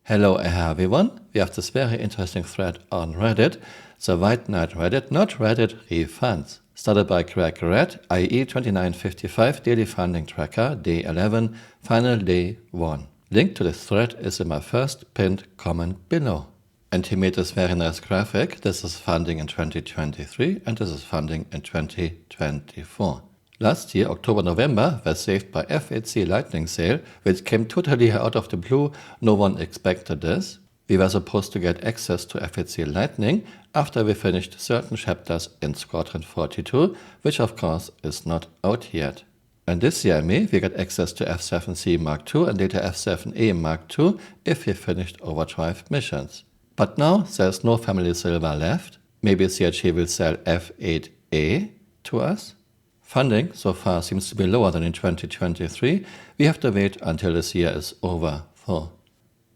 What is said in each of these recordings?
Hello everyone, we have this very interesting thread on Reddit, the White Knight Reddit, not Reddit refunds. Started by Craig Red, IE 2955 Daily Funding Tracker, Day 11, Final Day 1. Link to this thread is in my first pinned comment below. And he made this very nice graphic. This is funding in 2023 and this is funding in 2024. Last year, October-November, were saved by FHC Lightning Sale, which came totally out of the blue. No one expected this. We were supposed to get access to FHC Lightning after we finished certain chapters in Squadron 42, which of course is not out yet. And this year we got access to F7C Mark II and later F7A Mark II if we finished Overdrive missions. But now there's no Family Silver left. Maybe CRG will sell F8A to us. Funding so far seems to be lower than in 2023. We have to wait until this year is over for.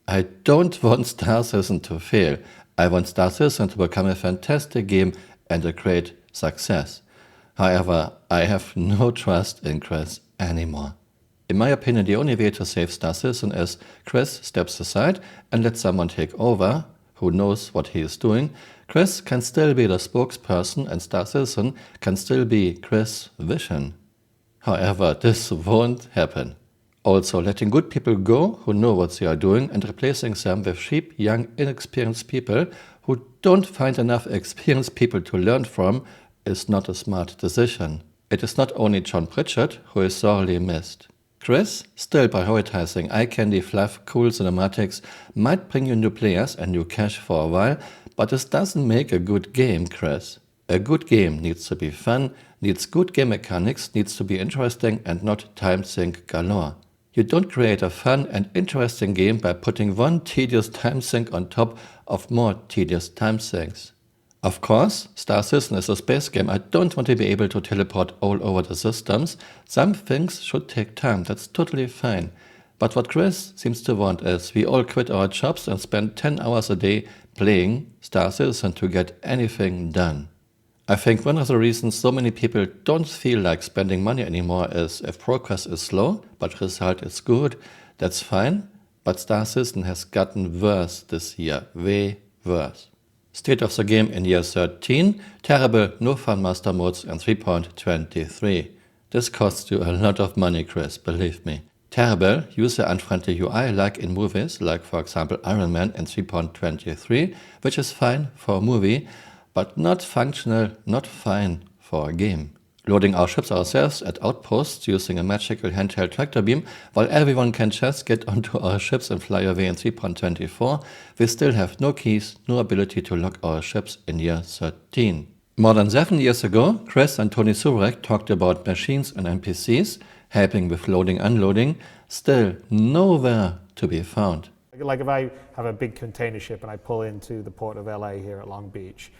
I don't want Star Citizen to fail. I want Star Citizen to become a fantastic game and a great success. However, I have no trust in Chris anymore. In my opinion, the only way to save Star Citizen is Chris steps aside and lets someone take over who knows what he is doing. Chris can still be the spokesperson and Star Citizen can still be Chris' vision. However, this won't happen. Also, letting good people go who know what they are doing and replacing them with cheap, young, inexperienced people who don't find enough experienced people to learn from is not a smart decision. It is not only John Pritchard who is sorely missed. Chris, still prioritizing eye candy, fluff, cool cinematics, might bring you new players and new cash for a while, but this doesn't make a good game, Chris. A good game needs to be fun, needs good game mechanics, needs to be interesting and not time sink galore. You don't create a fun and interesting game by putting one tedious time sink on top of more tedious time sinks. Of course, Star Citizen is a space game. I don't want to be able to teleport all over the systems. Some things should take time, that's totally fine. But what Chris seems to want is we all quit our jobs and spend 10 hours a day playing Star Citizen to get anything done. I think one of the reasons so many people don't feel like spending money anymore is if progress is slow, but result is good, that's fine. But Star Citizen has gotten worse this year, way worse. State of the game in year 13, terrible, no fun master modes and 3.23. This costs you a lot of money, Chris, believe me. Terrible, user-unfriendly UI like in movies, like for example Iron Man in 3.23, which is fine for a movie, but not functional, not fine for a game. Loading our ships ourselves at outposts using a magical handheld tractor beam, while everyone can just get onto our ships and fly away in 3.24, we still have no keys, no ability to lock our ships in year 13. More than 7 years ago, Chris and Tony Suvrek talked about machines and NPCs, helping with loading, unloading, still nowhere to be found. Like if I have a big container ship and I pull into the port of LA here at Long Beach,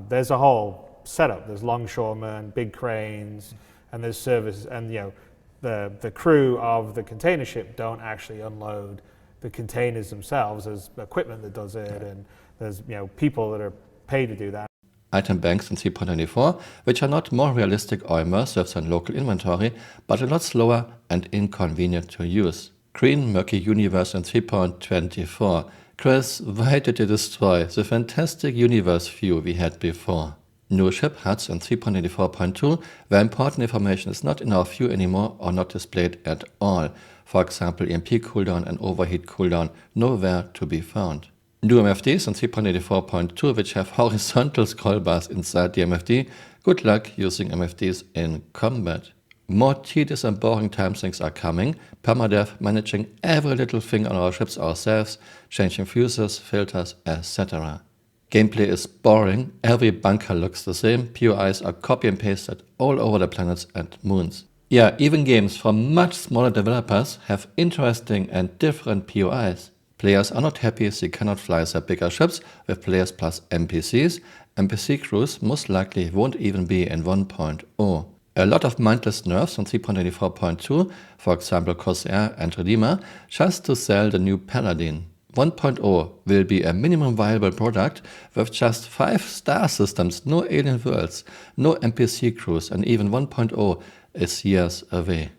there's a whole setup. There's longshoremen, big cranes, and there's service, and the crew of the container ship don't actually unload the containers themselves. There's equipment that does it, and there's people that are paid to do that. Item banks in 3.24, which are not more realistic or immersive than local inventory, but a lot slower and inconvenient to use. Green murky universe in 3.24. Chris, why did you destroy the fantastic universe view we had before? New ship HUDs in 3.84.2, where important information is not in our view anymore or not displayed at all. For example, EMP cooldown and overheat cooldown, nowhere to be found. New MFDs in 3.84.2, which have horizontal scroll bars inside the MFD. Good luck using MFDs in combat. More tedious and boring time sinks are coming. Permadeath, managing every little thing on our ships ourselves, changing fuses, filters, etc. Gameplay is boring, every bunker looks the same, POIs are copy and pasted all over the planets and moons. Yeah, even games from much smaller developers have interesting and different POIs. Players are not happy they cannot fly their bigger ships with players plus NPCs. NPC crews most likely won't even be in 1.0. A lot of mindless nerfs on 3.24.2, for example Corsair and Redeemer, just to sell the new Paladin. 1.0 will be a minimum viable product with just 5 star systems, no alien worlds, no NPC crews, and even 1.0 is years away.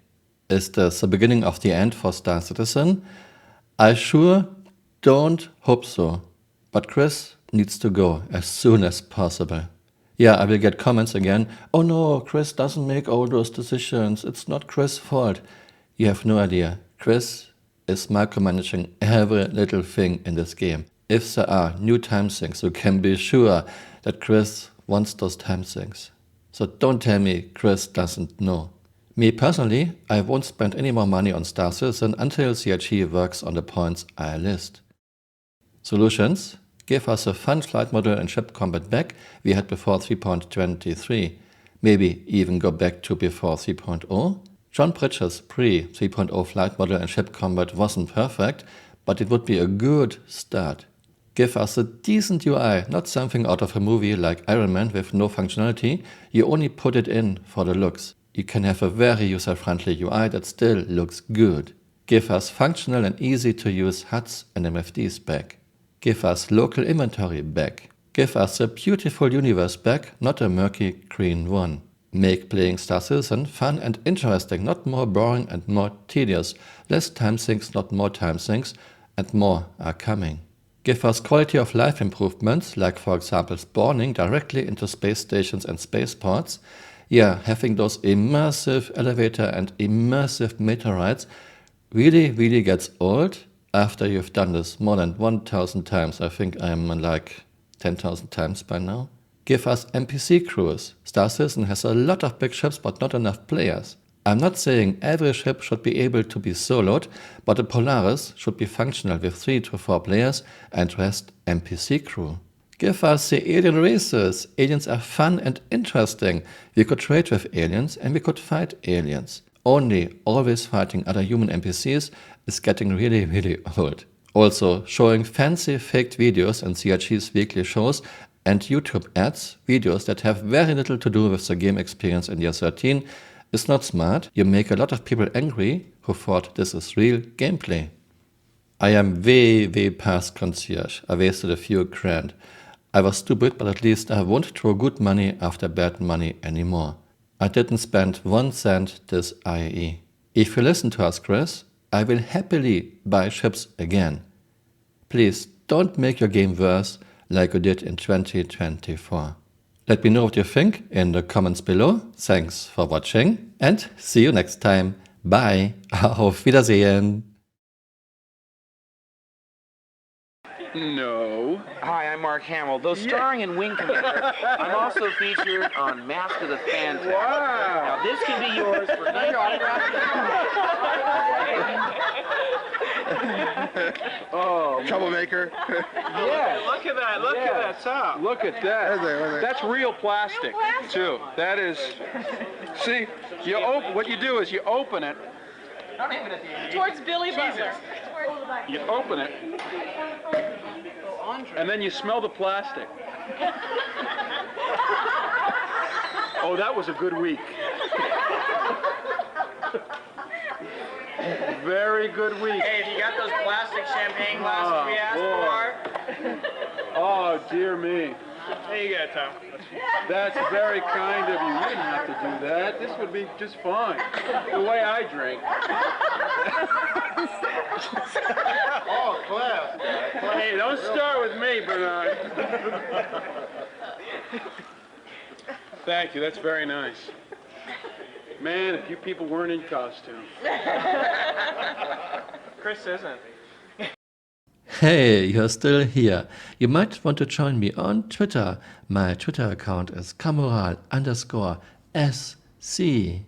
Is this the beginning of the end for Star Citizen? I sure don't hope so. But Chris needs to go as soon as possible. Yeah, I will get comments again. Oh no, Chris doesn't make all those decisions. It's not Chris' fault. You have no idea. Chris is micromanaging every little thing in this game. If there are new time sinks, you can be sure that Chris wants those time sinks. So don't tell me Chris doesn't know. Me personally, I won't spend any more money on Star Citizen until CIG works on the points I list. Solutions: give us a fun flight model and ship combat back we had before 3.23. Maybe even go back to before 3.0. John Bridges' pre-3.0 flight model and ship combat wasn't perfect, but it would be a good start. Give us a decent UI, not something out of a movie like Iron Man with no functionality. You only put it in for the looks. You can have a very user-friendly UI that still looks good. Give us functional and easy to use HUDs and MFDs back. Give us local inventory back. Give us a beautiful universe back, not a murky green one. Make playing Star Citizen fun and interesting, not more boring and more tedious. Less time sinks, not more time sinks, and more are coming. Give us quality of life improvements, like for example spawning directly into space stations and spaceports. Yeah, having those immersive elevator and immersive meteorites really gets old after you've done this more than 1,000 times. I think I'm like 10,000 times by now. Give us NPC crews. Star Citizen has a lot of big ships but not enough players. I'm not saying every ship should be able to be soloed, but a Polaris should be functional with 3 to 4 players and rest NPC crew. Give us the alien races. Aliens are fun and interesting. We could trade with aliens and we could fight aliens. Only always fighting other human NPCs is getting really old. Also, showing fancy faked videos in CIG's weekly shows and YouTube ads, videos that have very little to do with the game experience in year 13, is not smart. You make a lot of people angry who thought this is real gameplay. I am way past concierge. I wasted a few grand. I was stupid, but at least I won't throw good money after bad money anymore. I didn't spend 1 cent this IE. If you listen to us, Chris, I will happily buy ships again. Please don't make your game worse like you did in 2024. Let me know what you think in the comments below. Thanks for watching and see you next time. Bye. Auf Wiedersehen. No. Hi, I'm Mark Hamill, though starring in Wing Commander. I'm also featured on Mask of the Phantom. Wow. Now this can be yours for Oh, troublemaker. Yeah. Look at that. Look at that top. Look at that. That's real plastic, too. That is. See, what you do is you open it. Towards Billy Butler. You open it, and then you smell the plastic. Oh, that was a good week. Very good week. Hey, if you got those plastic champagne glasses we asked for. Oh, dear me. There you go, Tom. That's very kind of you. You didn't have to do that. This would be just fine. The way I drink. Oh, Cliff. Hey, don't start with me, Bernard. Thank you. That's very nice. Man, if you people weren't in costume. Chris isn't. Hey, you're still here. You might want to join me on Twitter. My Twitter account is Camural_SC.